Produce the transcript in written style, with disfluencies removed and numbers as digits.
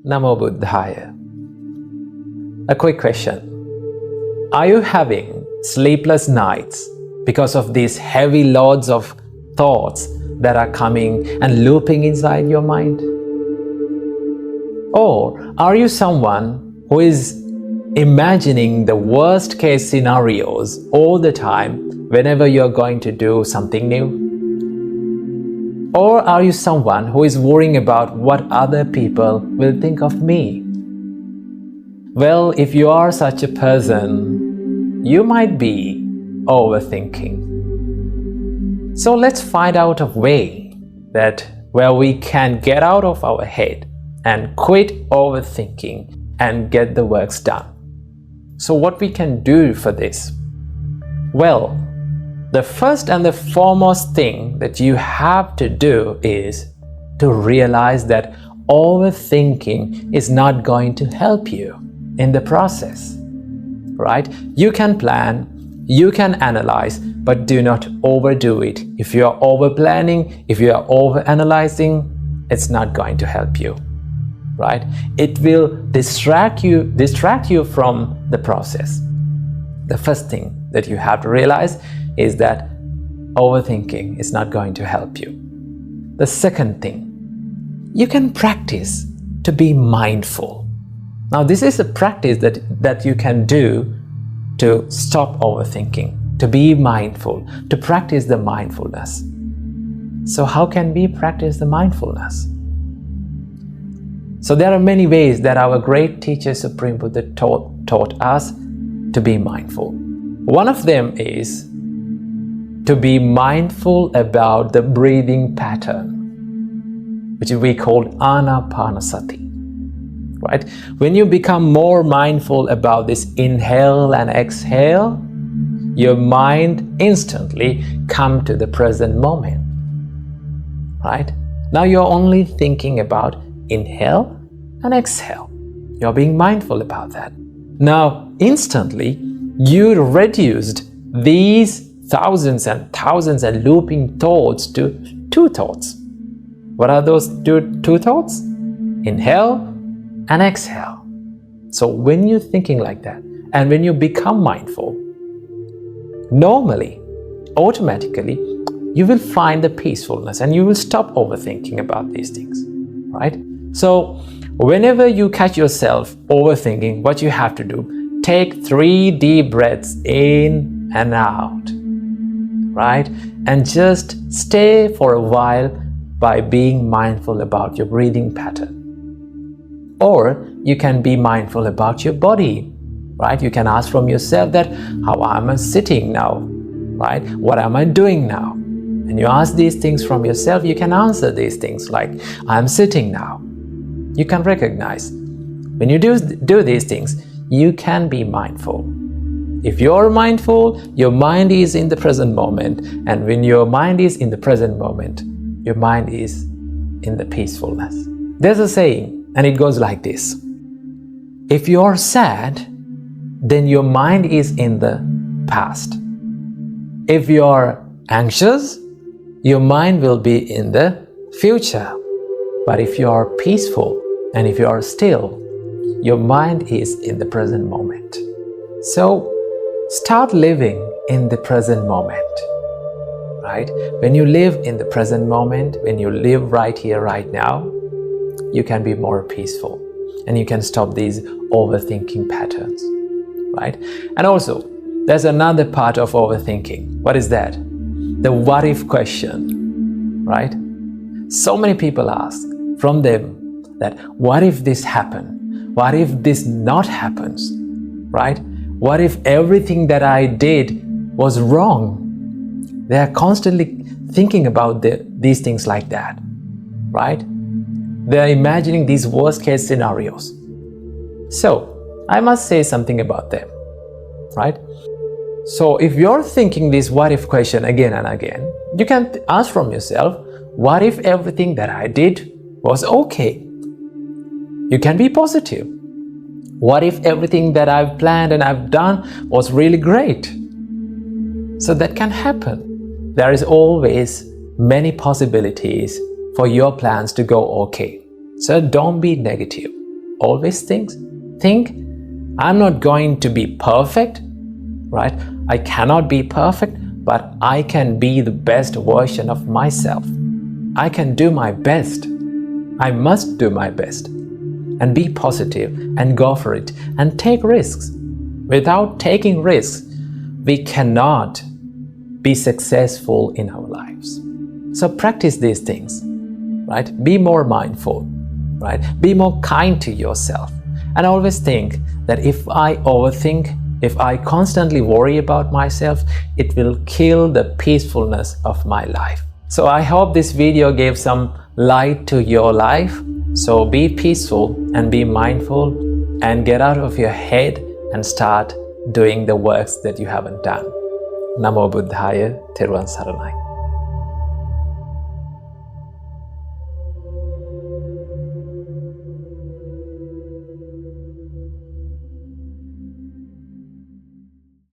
Namo Buddhaya. A quick question. Are you having sleepless nights because of these heavy loads of thoughts that are coming and looping inside your mind? Or are you someone who is imagining the worst case scenarios all the time whenever you're going to do something new? Or are you someone who is worrying about what other people will think of me? Well, if you are such a person, you might be overthinking. So let's find out a way where we can get out of our head and quit overthinking and get the works done. So what we can do for this? Well, the first and the foremost thing that you have to do is to realize that overthinking is not going to help you in the process, right? You can plan, you can analyze, but do not overdo it. If you are over planning, if you are over analyzing, it's not going to help you, right? It will distract you from the process. The first thing that you have to realize is that overthinking is not going to help you. The second thing, you can practice to be mindful. Now, this is a practice that you can do to stop overthinking, to be mindful, to practice the mindfulness. So how can we practice the mindfulness? So there are many ways that our great teacher Supreme Buddha taught us to be mindful. One of them is to be mindful about the breathing pattern, which we call anapanasati, right? When you become more mindful about this inhale and exhale, your mind instantly comes to the present moment, right? Now you're only thinking about inhale and exhale. You're being mindful about that. Now, instantly, you reduced these thousands and thousands and looping thoughts to two thoughts. What are those two thoughts? Inhale and exhale. So when you're thinking like that, and when you become mindful, normally, automatically, you will find the peacefulness and you will stop overthinking about these things, right? So whenever you catch yourself overthinking, what you have to do, take 3 deep breaths in and out, right? And just stay for a while by being mindful about your breathing pattern. Or you can be mindful about your body, right? You can ask from yourself that, how am I sitting now, right? What am I doing now? And you ask these things from yourself, you can answer these things like, I'm sitting now. You can recognize. When you do these things, you can be mindful. If you're mindful, your mind is in the present moment. And when your mind is in the present moment, your mind is in the peacefulness. There's a saying, and it goes like this. If you're sad, then your mind is in the past. If you're anxious, your mind will be in the future. But if you're peaceful and if you're still, your mind is in the present moment. So start living in the present moment, right? When you live in the present moment, when you live right here, right now, you can be more peaceful and you can stop these overthinking patterns, right? And also, there's another part of overthinking. What is that? The what if question, right? So many people ask from them that, what if this happened? What if this not happens, right? What if everything that I did was wrong? They are constantly thinking about these things like that, right? They are imagining these worst case scenarios. So I must say something about them, right? So if you're thinking this what if question again and again, you can ask from yourself, what if everything that I did was okay? You can be positive. What if everything that I've planned and I've done was really great? So that can happen. There is always many possibilities for your plans to go okay. So don't be negative. always think, I'm not going to be perfect, right? I cannot be perfect, but I can be the best version of myself. I can do my best. I must do my best. And be positive and go for it and take risks. Without taking risks, we cannot be successful in our lives. So practice these things, right? Be more mindful, right? Be more kind to yourself. And always think that if I overthink, if I constantly worry about myself, it will kill the peacefulness of my life. So I hope this video gave some light to your life. So be peaceful and be mindful and get out of your head and start doing the works that you haven't done. Namo Buddhaya, Theruvan Saranai.